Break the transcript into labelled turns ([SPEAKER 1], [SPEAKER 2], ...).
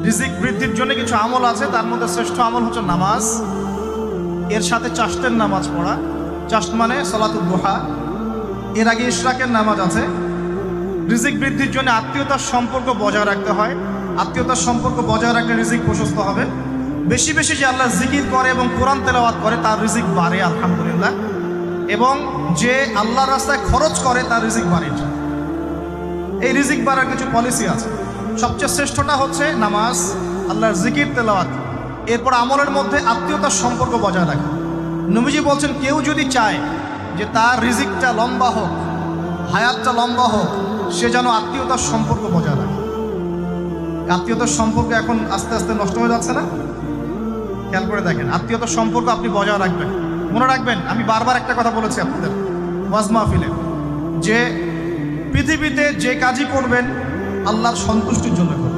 [SPEAKER 1] রিজিক বৃদ্ধির জন্য কিছু আমল আছে, তার মধ্যে শ্রেষ্ঠ আমল হচ্ছে নামাজ। এর সাথে চাষতের নামাজ পড়া, চাষ্ট মানে সালাতুদ দুহা। এর আগে ইশরাকের নামাজ আছে। রিজিক বৃদ্ধির জন্য আত্মীয়তার সম্পর্ক বজায় রাখতে হয়। আত্মীয়তার সম্পর্ক বজায় রাখলে রিজিক প্রশস্ত হবে। বেশি বেশি যে আল্লাহ জিকির করে এবং কোরআন তেলাওয়াত করে তার রিজিক বাড়ে আলহামদুলিল্লাহ। এবং যে আল্লাহর রাস্তায় খরচ করে তার রিজিক বাড়ে। এই রিজিক বাড়ার কিছু পলিসি আছে। সবচেয়ে শ্রেষ্ঠটা হচ্ছে নামাজ, আল্লাহর জিকির তেলাওয়াত। এরপর আমলের মধ্যে আত্মীয়তার সম্পর্ক বজায় রাখা। নবীজি বলছেন, কেউ যদি চায় যে তার রিজিকটা লম্বা হোক, হায়াতটা লম্বা হোক, সে যেন আত্মীয়তার সম্পর্ক বজায় রাখে। আত্মীয়তার সম্পর্ক এখন আস্তে আস্তে নষ্ট হয়ে যাচ্ছে না? খেয়াল করে দেখেন, আত্মীয়তার সম্পর্ক আপনি বজায় রাখবেন। মনে রাখবেন, আমি বারবার একটা কথা বলেছি আপনাদের ওয়াজ মাহফিলে, যে পৃথিবীতে যে কাজই করবেন আল্লাহর সন্তুষ্টির জন্য করবেন।